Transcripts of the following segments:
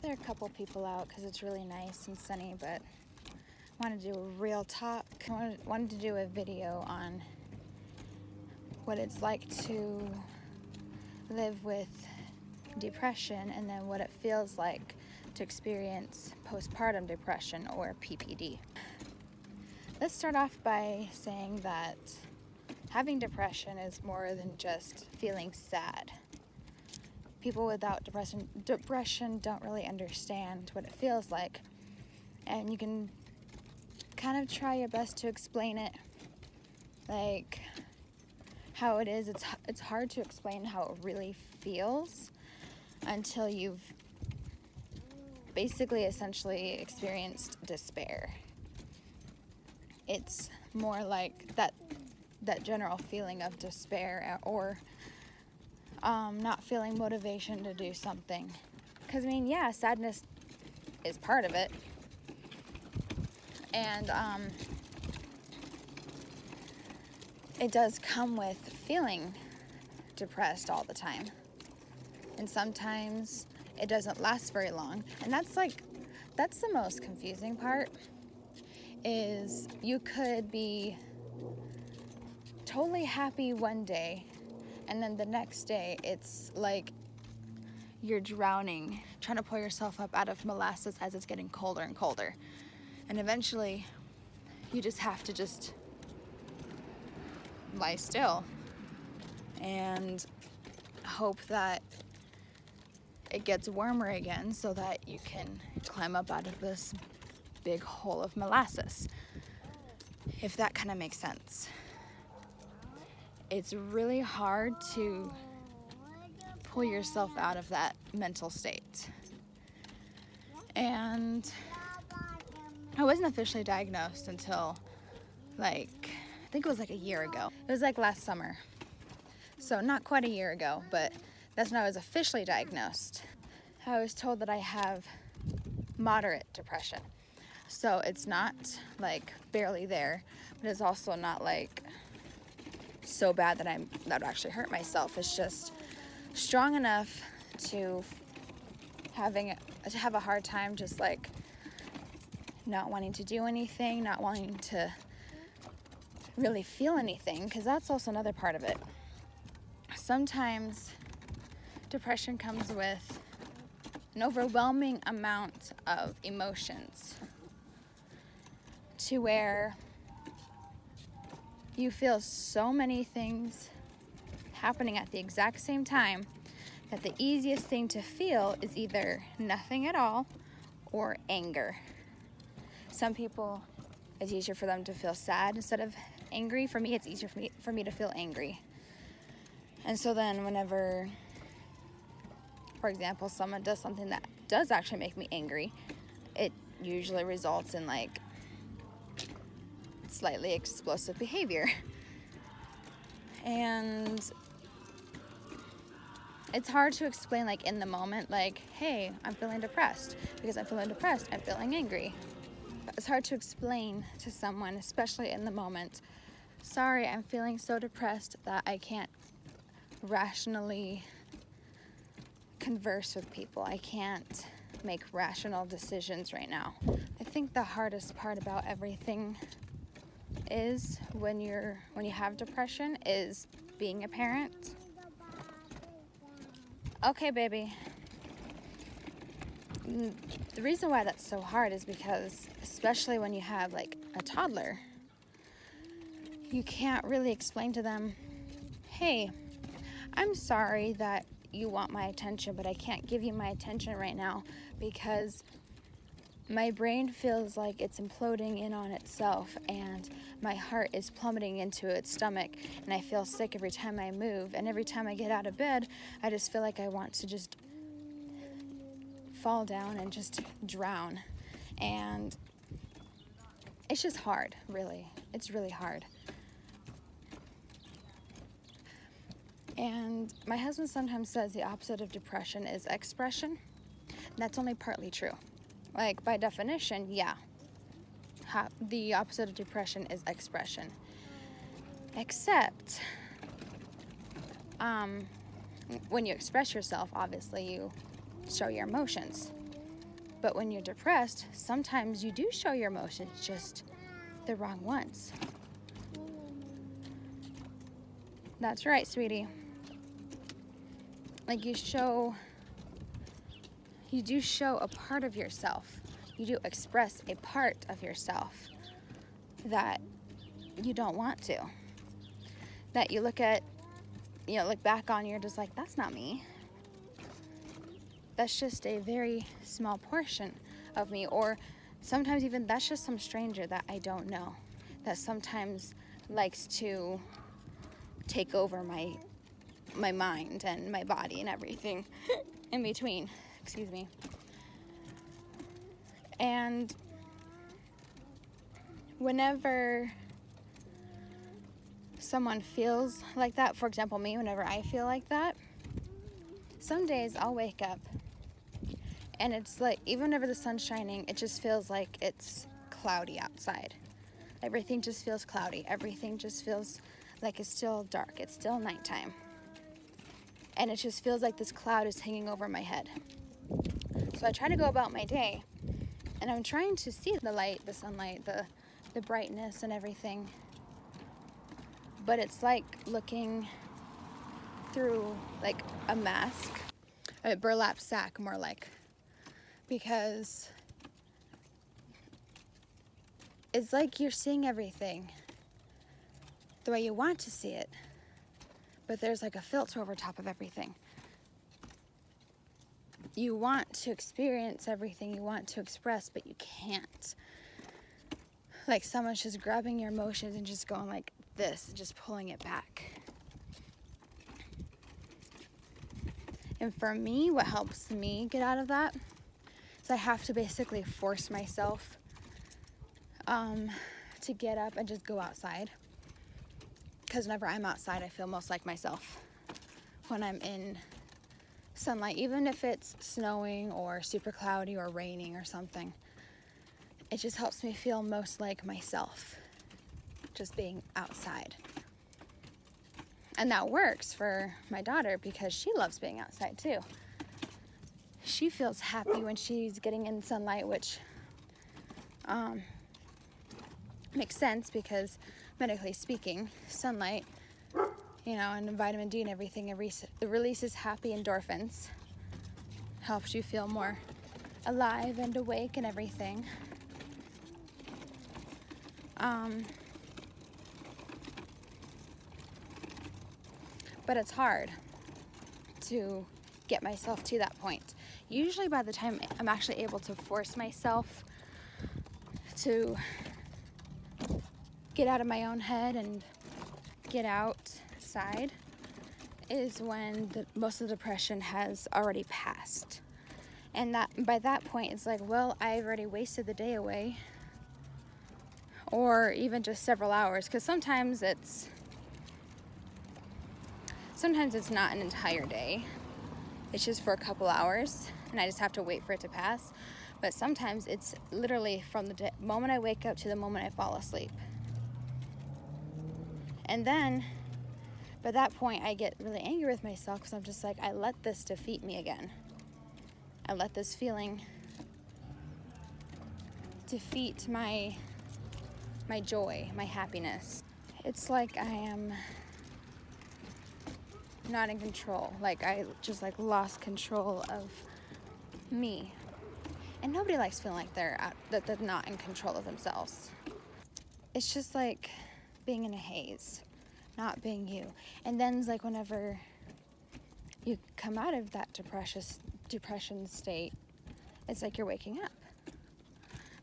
There are a couple people out because it's really nice and sunny, but I wanted to do a real talk. I wanted to do a video on what it's like to live with depression and then what it feels like to experience postpartum depression or PPD. Let's start off by saying that having depression is more than just feeling sad. People without depression don't really understand what it feels like, and you can kind of try your best to explain it, like how it is. It's hard to explain how it really feels until you've basically essentially experienced despair. It's more like that general feeling of despair or not feeling motivation to do something. Because, I mean, yeah, sadness is part of it. And it does come with feeling depressed all the time. And sometimes it doesn't last very long. And that's the most confusing part, is you could be totally happy one day, and then the next day it's like you're drowning, trying to pull yourself up out of molasses as it's getting colder and colder. And eventually you just have to just lie still and hope that it gets warmer again so that you can climb up out of this big hole of molasses, if that kind of makes sense. It's really hard to pull yourself out of that mental state. And I wasn't officially diagnosed until I think it was a year ago. It was last summer. So not quite a year ago, but that's when I was officially diagnosed. I was told that I have moderate depression. So it's not barely there, but it's also not so bad that would actually hurt myself. It's just strong enough to have a hard time just not wanting to do anything, not wanting to really feel anything, because that's also another part of it. Sometimes depression comes with an overwhelming amount of emotions to where you feel so many things happening at the exact same time that the easiest thing to feel is either nothing at all or anger. Some people, it's easier for them to feel sad instead of angry. For me, it's easier for me to feel angry. And so then whenever, for example, someone does something that does actually make me angry, it usually results in slightly explosive behavior. And it's hard to explain in the moment, hey, I'm feeling depressed. Because I'm feeling depressed, I'm feeling angry. It's hard to explain to someone, especially in the moment, sorry, I'm feeling so depressed that I can't rationally converse with people. I can't make rational decisions right now. I think the hardest part about everything is when you have depression is being a parent. Okay, baby. The reason why that's so hard is because, especially when you have a toddler, you can't really explain to them, hey, I'm sorry that you want my attention, but I can't give you my attention right now because my brain feels like it's imploding in on itself and my heart is plummeting into its stomach and I feel sick every time I move, and every time I get out of bed I just feel like I want to just fall down and just drown. And it's just hard, really. It's really hard. And my husband sometimes says the opposite of depression is expression. That's only partly true. By definition, yeah. The opposite of depression is expression. Except, when you express yourself, obviously you show your emotions. But when you're depressed, sometimes you do show your emotions, just the wrong ones. That's right, sweetie. Like you do show a part of yourself. You do express a part of yourself that you don't want to. That you look back on, you're just like, that's not me. That's just a very small portion of me. Or sometimes even that's just some stranger that I don't know, that sometimes likes to take over my mind and my body and everything in between. Excuse me. And whenever someone feels like that, for example, me, whenever I feel like that, some days I'll wake up and it's like, even whenever the sun's shining, it just feels like it's cloudy outside. Everything just feels cloudy. Everything just feels like it's still dark. It's still nighttime. And it just feels like this cloud is hanging over my head. So I try to go about my day, and I'm trying to see the light, the sunlight, the brightness and everything. But it's like looking through like a mask, a burlap sack more like, because it's like you're seeing everything the way you want to see it, but there's like a filter over top of everything. You want to experience everything, you want to express, but you can't. Like someone's just grabbing your emotions and just going like this, just pulling it back. And for me, what helps me get out of that is I have to basically force myself to get up and just go outside. Because whenever I'm outside, I feel most like myself. When I'm in sunlight, even if it's snowing or super cloudy or raining or something, it just helps me feel most like myself, just being outside. And that works for my daughter because she loves being outside too. She feels happy when she's getting in sunlight, which makes sense because medically speaking, sunlight, and vitamin D and everything, it releases happy endorphins, helps you feel more alive and awake and everything. But it's hard to get myself to that point. Usually by the time I'm actually able to force myself to get out of my own head and get outside is when most of the depression has already passed. And by that point, it's like, well, I've already wasted the day away, or even just several hours, because sometimes it's not an entire day. It's just for a couple hours, and I just have to wait for it to pass. But sometimes it's literally from the moment I wake up to the moment I fall asleep. And then, by that point, I get really angry with myself because I'm just like, I let this defeat me again. I let this feeling defeat my joy, my happiness. It's like I am not in control. Like I just lost control of me. And nobody likes feeling like they're not in control of themselves. It's just like being in a haze, not being you. And then it's like whenever you come out of that depression state, it's like you're waking up.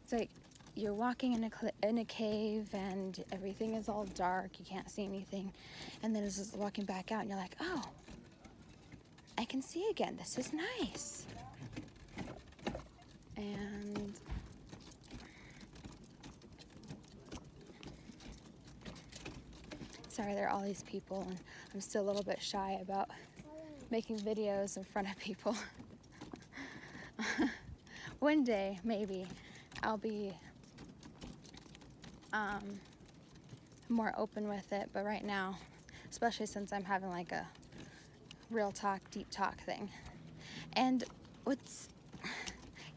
It's like you're walking in a cave and everything is all dark, you can't see anything, and then it's just walking back out and you're like, oh, I can see again, this is nice. And sorry, there are all these people and I'm still a little bit shy about making videos in front of people. One day, maybe, I'll be more open with it, but right now, especially since I'm having like a real talk, deep talk thing. And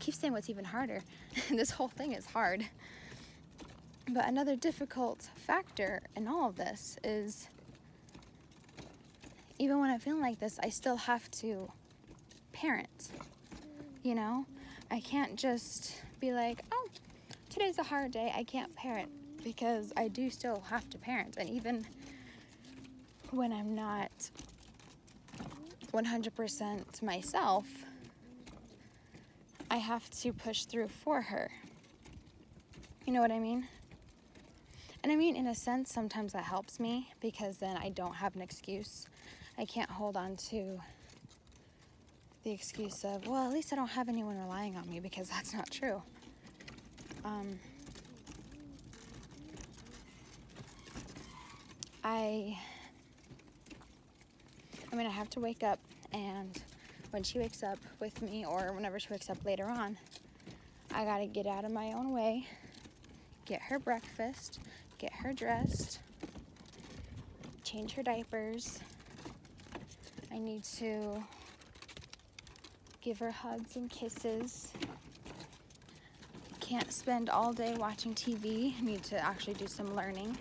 keep saying what's even harder. This whole thing is hard. But another difficult factor in all of this is, even when I'm feeling like this, I still have to parent, you know? I can't just be like, oh, today's a hard day, I can't parent, because I do still have to parent. And even when I'm not 100% myself, I have to push through for her. You know what I mean? And I mean, in a sense, sometimes that helps me, because then I don't have an excuse. I can't hold on to the excuse of, well, at least I don't have anyone relying on me, because that's not true. I'm gonna have to wake up, and when she wakes up with me, or whenever she wakes up later on, I gotta get out of my own way, get her breakfast, get her dressed, change her diapers. I need to give her hugs and kisses. Can't spend all day watching TV. I need to actually do some learning.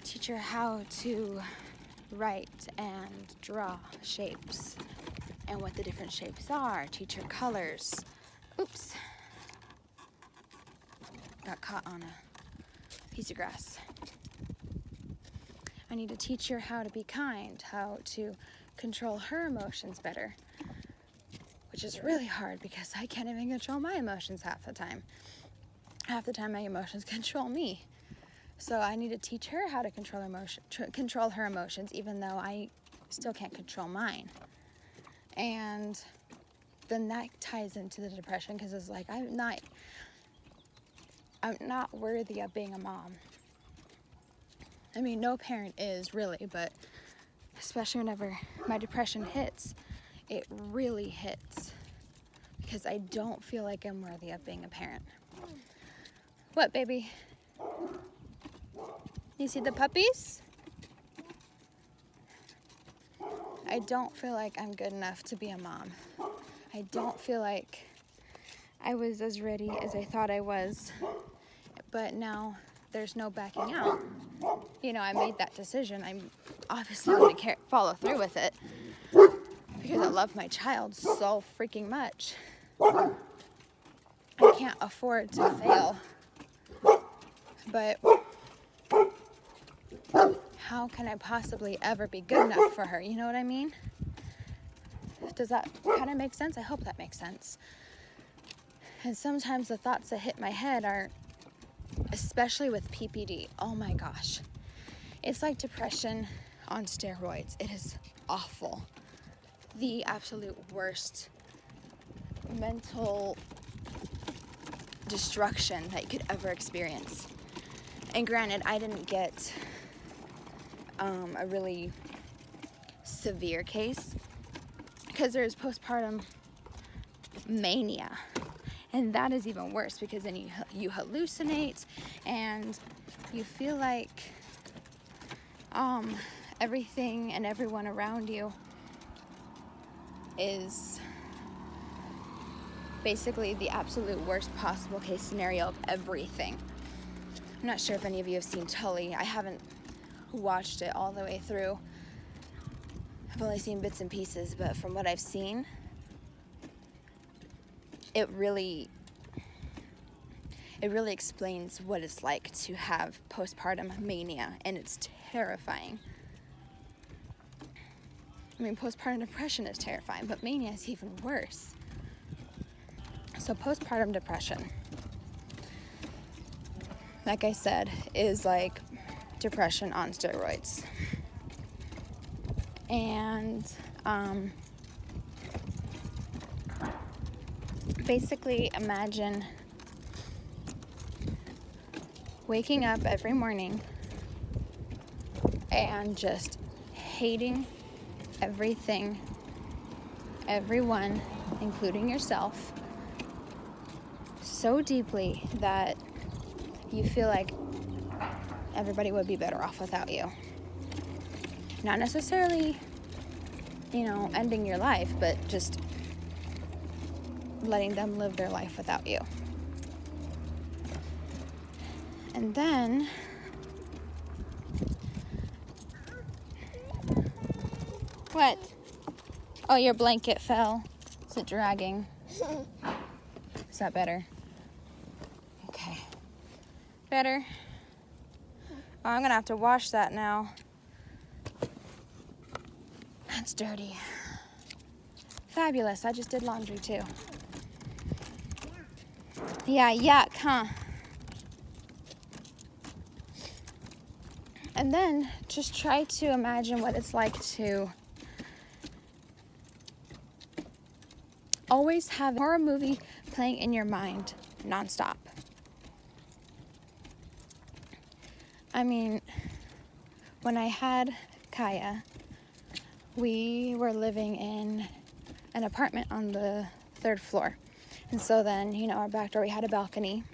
Teach her how to write and draw shapes and what the different shapes are. Teach her colors. Oops. Got caught on a piece of grass. I need to teach her how to be kind, how to control her emotions better, which is really hard because I can't even control my emotions half the time. Half the time my emotions control me. So I need to teach her how to control her emotions, even though I still can't control mine. And then that ties into the depression, because it's like I'm not worthy of being a mom. I mean, no parent is really, but especially whenever my depression hits, it really hits, because I don't feel like I'm worthy of being a parent. What, baby? You see the puppies? I don't feel like I'm good enough to be a mom. I don't feel like I was as ready as I thought I was. But now there's no backing out. You know, I made that decision. I'm obviously going to follow through with it, because I love my child so freaking much. I can't afford to fail. But how can I possibly ever be good enough for her? You know what I mean? Does that kind of make sense? I hope that makes sense. And sometimes the thoughts that hit my head are, especially with PPD, oh my gosh. It's like depression on steroids. It is awful. The absolute worst mental destruction that you could ever experience. And granted, I didn't get a really severe case, because there's postpartum mania, and that is even worse, because then you hallucinate and you feel like everything and everyone around you is basically the absolute worst possible case scenario of everything. I'm not sure if any of you have seen Tully. I haven't watched it all the way through. I've only seen bits and pieces, but from what I've seen, it really explains what it's like to have postpartum mania, and it's terrifying. I mean, postpartum depression is terrifying, but mania is even worse. So postpartum depression, like I said, is like depression on steroids. And basically imagine waking up every morning and just hating everything, everyone, including yourself, so deeply that you feel like everybody would be better off without you. Not necessarily, ending your life, but just letting them live their life without you. And then what? Oh, your blanket fell. Is it dragging? Is that better? Okay. Better? Oh, I'm gonna have to wash that now. That's dirty. Fabulous. I just did laundry too. Yeah, yuck, huh? And then just try to imagine what it's like to always have a horror movie playing in your mind nonstop. I mean, when I had Kaya, we were living in an apartment on the 3rd floor. And so then, you know, our back door, we had a balcony.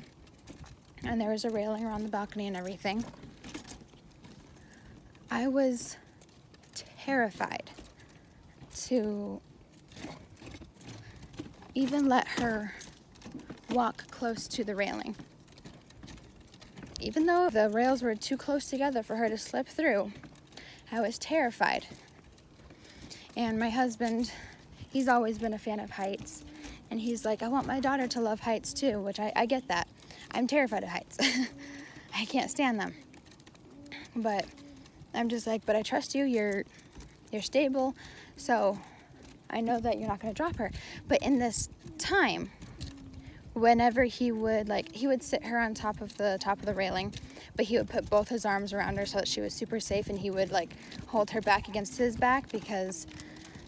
And there was a railing around the balcony and everything. I was terrified to even let her walk close to the railing. Even though the rails were too close together for her to slip through, I was terrified. And my husband, he's always been a fan of heights. And he's like, I want my daughter to love heights too, which I get that. I'm terrified of heights. I can't stand them. But I'm just like, but I trust you, you're stable, so I know that you're not gonna drop her. But in this time, whenever he would sit her on top of the railing, but he would put both his arms around her so that she was super safe, and he would like hold her back against his back, because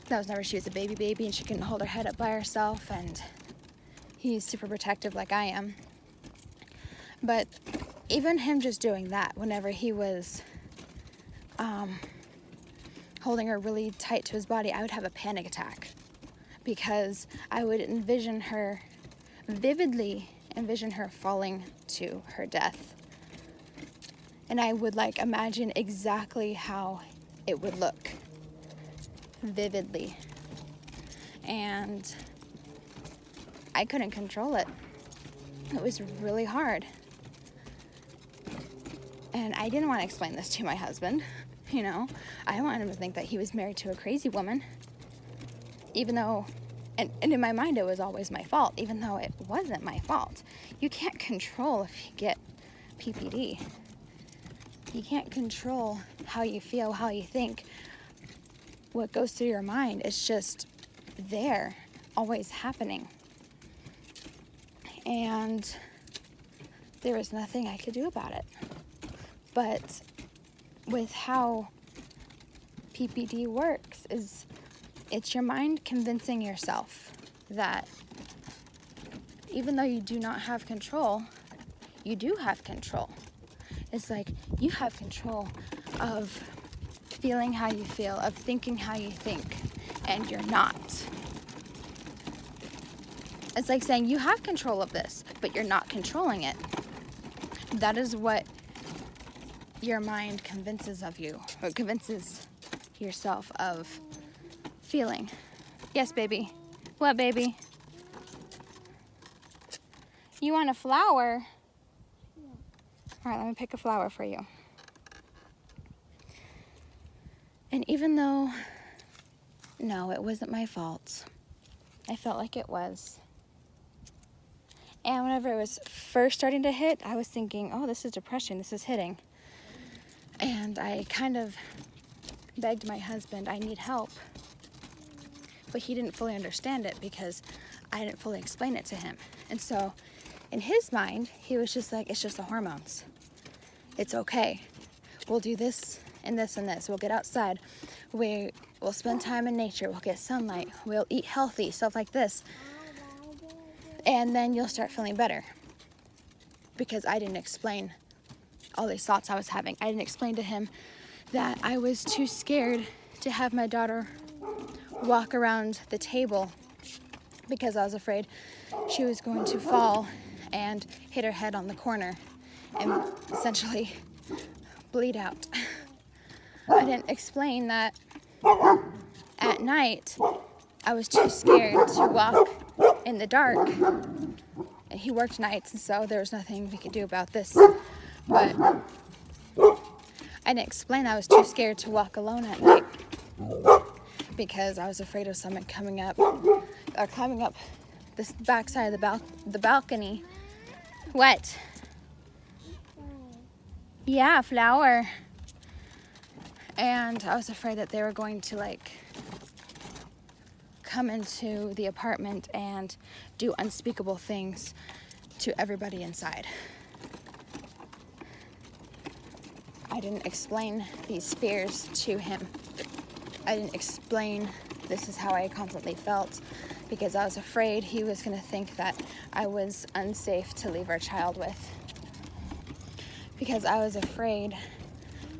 that was whenever she was a baby and she couldn't hold her head up by herself, and he's super protective like I am. But even him just doing that, whenever he was holding her really tight to his body, I would have a panic attack, because I would vividly envision her falling to her death. And I would like imagine exactly how it would look, vividly. And I couldn't control it. It was really hard. And I didn't want to explain this to my husband. You know, I didn't want him to think that he was married to a crazy woman, even though, and in my mind it was always my fault, even though it wasn't my fault. You can't control if you get PPD. You can't control how you feel, how you think, what goes through your mind. It's just there, always happening. And there was nothing I could do about it. But with how PPD works is it's your mind convincing yourself that even though you do not have control, you do have control. It's like you have control of feeling how you feel, of thinking how you think, and you're not. It's like saying you have control of this, but you're not controlling it. That is what your mind convinces of you, or convinces yourself of feeling. Yes, baby. What, baby? You want a flower? Yeah. All right, let me pick a flower for you. And even though, no, it wasn't my fault, I felt like it was. And whenever it was first starting to hit, I was thinking, oh, this is depression, this is hitting. And I kind of begged my husband, I need help. But he didn't fully understand it because I didn't fully explain it to him. And so in his mind, he was just like, it's just the hormones. It's okay. We'll do this and this and this. We'll get outside. We'll spend time in nature. We'll get sunlight. We'll eat healthy, stuff like this. And then you'll start feeling better. Because I didn't explain all these thoughts I was having. I didn't explain to him that I was too scared to have my daughter walk around the table because I was afraid she was going to fall and hit her head on the corner and essentially bleed out. I didn't explain that at night I was too scared to walk in the dark. And he worked nights, and so there was nothing we could do about this. But I didn't explain I was too scared to walk alone at night because I was afraid of someone coming up or climbing up this backside of the balcony. What? Yeah, flower. And I was afraid that they were going to like come into the apartment and do unspeakable things to everybody inside. I didn't explain these fears to him. I didn't explain this is how I constantly felt because I was afraid he was going to think that I was unsafe to leave our child with. Because I was afraid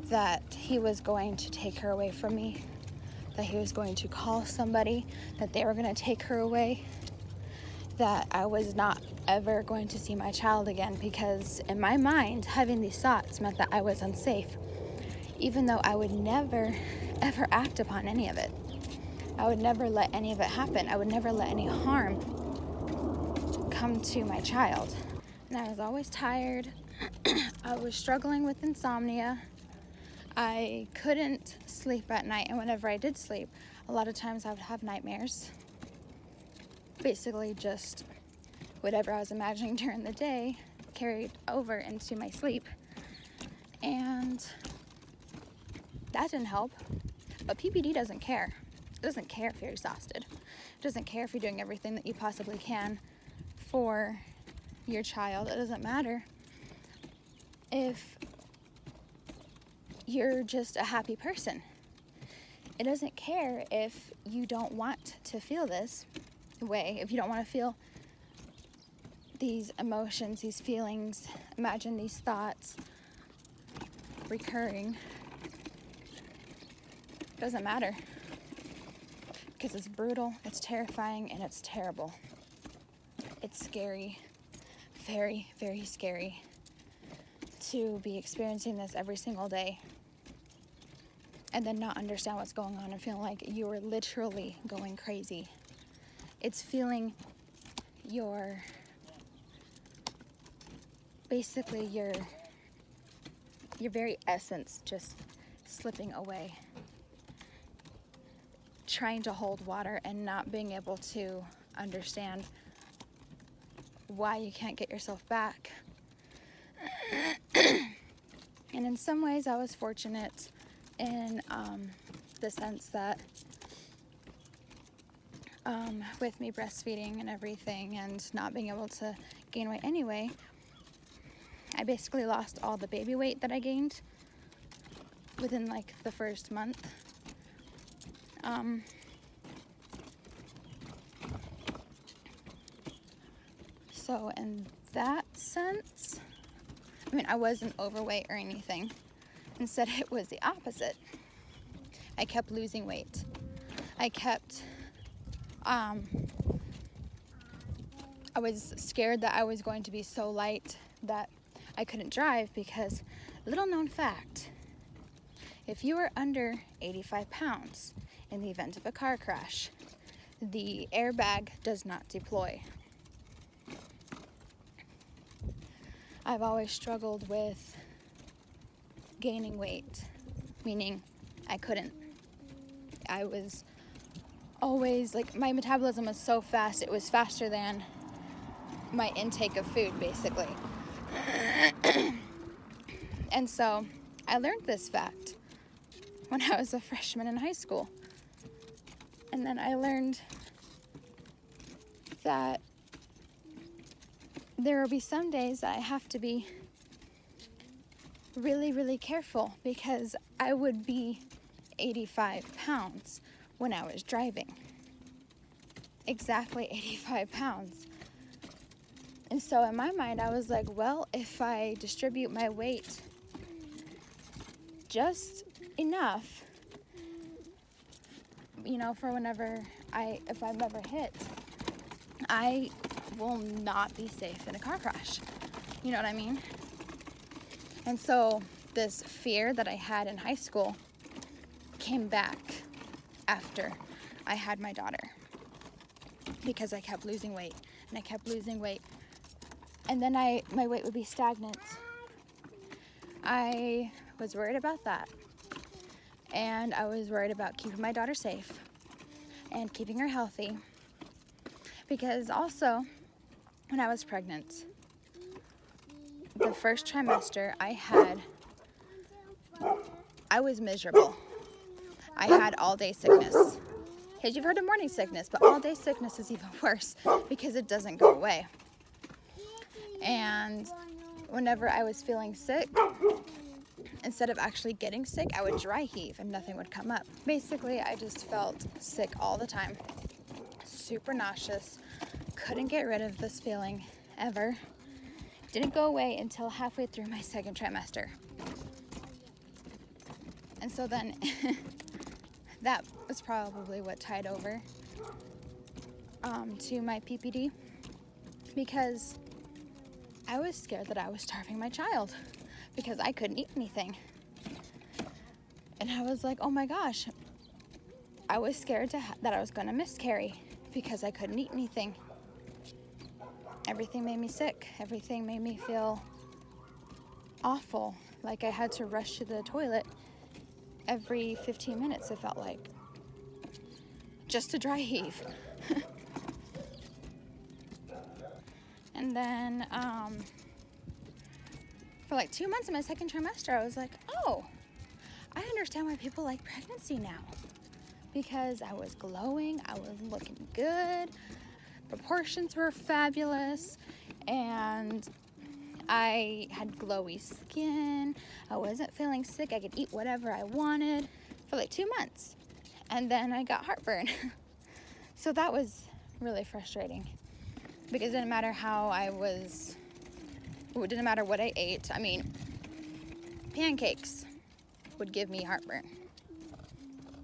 that he was going to take her away from me, that he was going to call somebody, that they were going to take her away, that I was not ever going to see my child again, because in my mind, having these thoughts meant that I was unsafe, even though I would never, ever act upon any of it. I would never let any of it happen. I would never let any harm come to my child. And I was always tired. I was struggling with insomnia. I couldn't sleep at night, and whenever I did sleep, a lot of times I would have nightmares. Basically just whatever I was imagining during the day carried over into my sleep. And that didn't help. But PPD doesn't care. It doesn't care if you're exhausted. It doesn't care if you're doing everything that you possibly can for your child. It doesn't matter if you're just a happy person. It doesn't care if you don't want to feel this way, if you don't want to feel these emotions, these feelings, imagine these thoughts recurring. It doesn't matter. Because it's brutal, it's terrifying, and it's terrible. It's scary. Very, very scary to be experiencing this every single day and then not understand what's going on and feel like you are literally going crazy. It's feeling your very essence just slipping away. Trying to hold water and not being able to understand why you can't get yourself back. And in some ways I was fortunate in the sense that with me breastfeeding and everything and not being able to gain weight anyway, I basically lost all the baby weight that I gained within like the first month. So in that sense, I mean, I wasn't overweight or anything. Instead, it was the opposite. I kept losing weight. I was scared that I was going to be so light that I couldn't drive because, little known fact, if you are under 85 pounds in the event of a car crash, the airbag does not deploy. I've always struggled with gaining weight, meaning I couldn't. I was always, like, my metabolism was so fast, it was faster than my intake of food, basically. And so I learned this fact when I was a freshman in high school. And then I learned that there will be some days that I have to be really, really careful because I would be 85 pounds when I was driving. Exactly 85 pounds. And so in my mind, I was like, well, if I distribute my weight just enough, you know, for if I'm ever hit, I will not be safe in a car crash. You know what I mean? And so this fear that I had in high school came back after I had my daughter. because I kept losing weight and I kept losing weight. And then my weight would be stagnant. I was worried about that. And I was worried about keeping my daughter safe and keeping her healthy. Because also, when I was pregnant, the first trimester I was miserable. I had all-day sickness. Because you've heard of morning sickness, but all-day sickness is even worse because it doesn't go away. And whenever I was feeling sick, instead of actually getting sick, I would dry heave and nothing would come up. Basically, I just felt sick all the time. Super nauseous. Couldn't get rid of this feeling ever. Didn't go away until halfway through my second trimester. And so then that was probably what tied over to my PPD, because I was scared that I was starving my child because I couldn't eat anything. And I was like, oh my gosh, I was scared that I was going to miscarry because I couldn't eat anything. Everything made me sick. Everything made me feel awful. Like I had to rush to the toilet every 15 minutes, it felt like, just to dry heave. And then for like 2 months in my second trimester, I was like, oh, I understand why people like pregnancy now. Because I was glowing, I was looking good, proportions were fabulous, and I had glowy skin. I wasn't feeling sick. I could eat whatever I wanted for like 2 months. And then I got heartburn. So that was really frustrating because it didn't matter how I was, it didn't matter what I ate. I mean, pancakes would give me heartburn.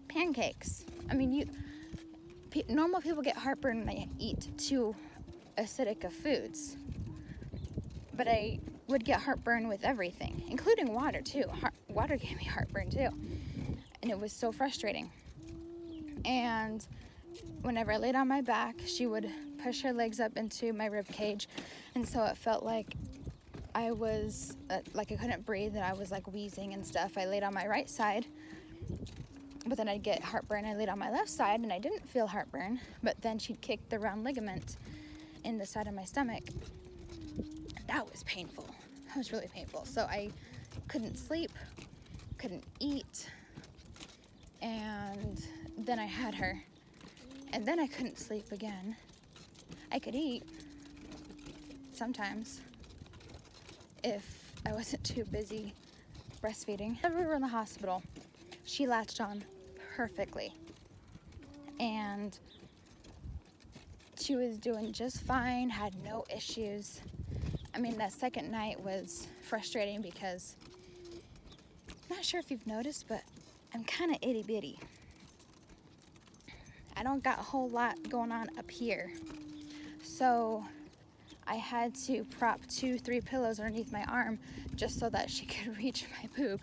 Pancakes. I mean, normal people get heartburn when they eat too acidic of foods. But I would get heartburn with everything, including water too. Water gave me heartburn too. And it was so frustrating. And whenever I laid on my back, she would push her legs up into my rib cage. And so it felt like I was, like I couldn't breathe and I was like wheezing and stuff. I laid on my right side, but then I'd get heartburn. I laid on my left side and I didn't feel heartburn, but then she'd kick the round ligament in the side of my stomach. That was painful. That was really painful. So I couldn't sleep, couldn't eat, and then I had her. And then I couldn't sleep again. I could eat sometimes if I wasn't too busy breastfeeding. Whenever we were in the hospital, she latched on perfectly. And she was doing just fine, had no issues. I mean, that second night was frustrating because I'm not sure if you've noticed, but I'm kind of itty bitty. I don't got a whole lot going on up here. So I had to prop 2-3 pillows underneath my arm just so that she could reach my boob.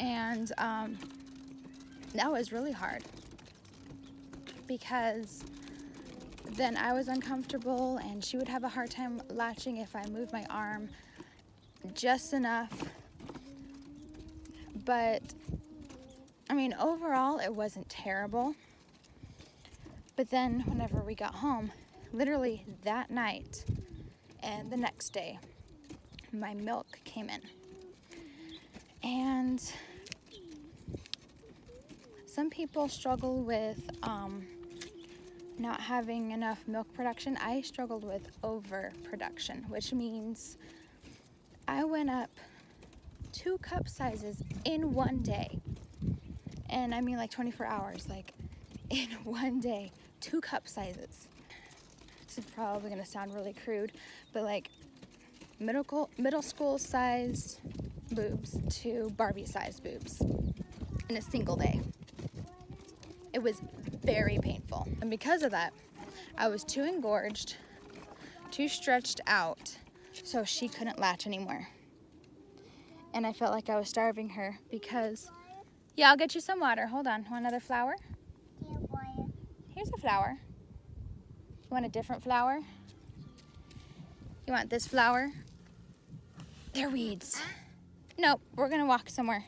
And that was really hard because then I was uncomfortable and she would have a hard time latching if I moved my arm just enough. But I mean, overall it wasn't terrible. But then whenever we got home, literally that night and the next day, my milk came in. And some people struggle with not having enough milk production. I struggled with overproduction, which means I went up 2 cup sizes in one day. And I mean like 24 hours, like in one day, 2 cup sizes. This is probably gonna sound really crude, but like middle school sized boobs to Barbie sized boobs in a single day. It was very painful. And because of that, I was too engorged, too stretched out, so she couldn't latch anymore. And I felt like I was starving her because, yeah, I'll get you some water. Hold on. Want another flower? Here's a flower. You want a different flower? You want this flower? They're weeds. Nope, we're gonna walk somewhere.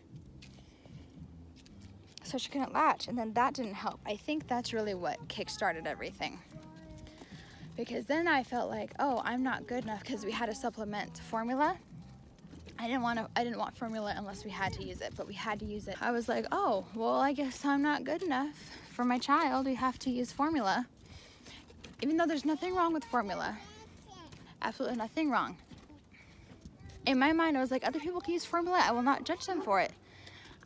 So she couldn't latch, and then that didn't help. I think that's really what kick-started everything. Because then I felt like, oh, I'm not good enough, because we had to supplement formula. I didn't want formula unless we had to use it, but we had to use it. I was like, oh, well, I guess I'm not good enough for my child. We have to use formula. Even though there's nothing wrong with formula. Absolutely nothing wrong. In my mind, I was like, other people can use formula. I will not judge them for it.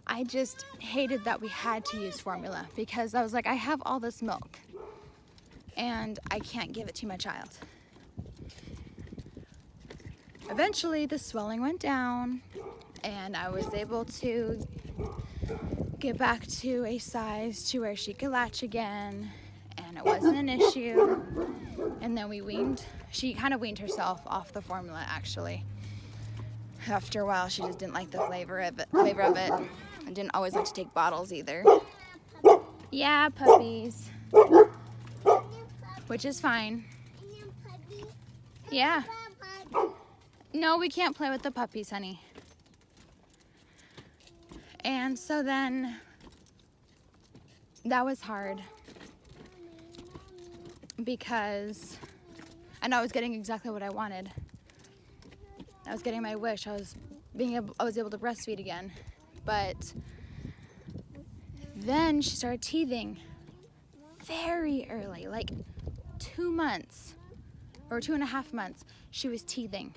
I just hated that we had to use formula because I was like, I have all this milk and I can't give it to my child. Eventually the swelling went down and I was able to get back to a size to where she could latch again and it wasn't an issue. And then she kind of weaned herself off the formula actually. After a while, she just didn't like the flavor of it. I didn't always like to take bottles either. Yeah, puppies. Which is fine. Yeah. No, we can't play with the puppies, honey. And so then, that was hard. Because I know I was getting exactly what I wanted. I was getting my wish. I was able to breastfeed again. But then she started teething very early, like 2 months or 2.5 months, she was teething.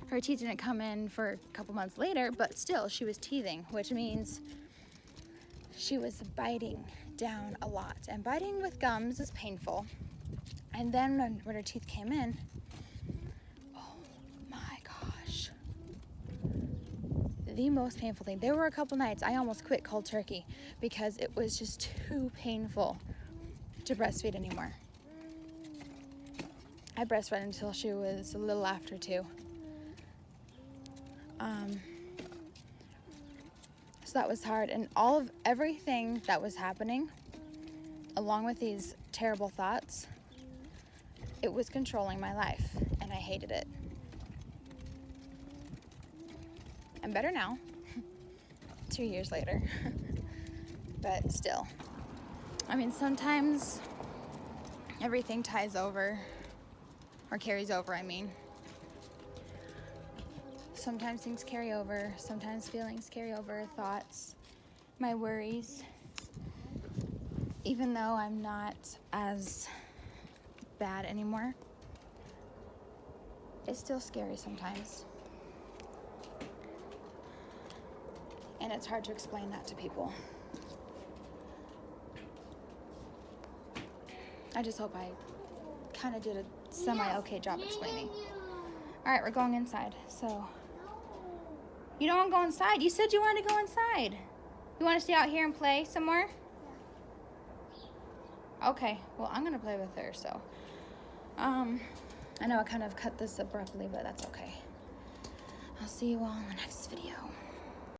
Her teeth didn't come in for a couple months later, but still she was teething, which means she was biting down a lot. And biting with gums is painful. And then when her teeth came in, the most painful thing. There were a couple nights I almost quit cold turkey because it was just too painful to breastfeed anymore. I breastfed until she was a little after 2. So that was hard, and everything that was happening, along with these terrible thoughts, it was controlling my life, and I hated it. I'm better now, 2 years later, but still. I mean, sometimes everything ties over, or carries over, I mean. Sometimes things carry over, sometimes feelings carry over, thoughts, my worries. Even though I'm not as bad anymore, it's still scary sometimes. And it's hard to explain that to people. I just hope I kind of did a semi-okay job explaining. All right, we're going inside, so. You don't want to go inside? You said you wanted to go inside. You want to stay out here and play some more? Okay, well, I'm gonna play with her, so. I know I kind of cut this abruptly, but that's okay. I'll see you all in the next video.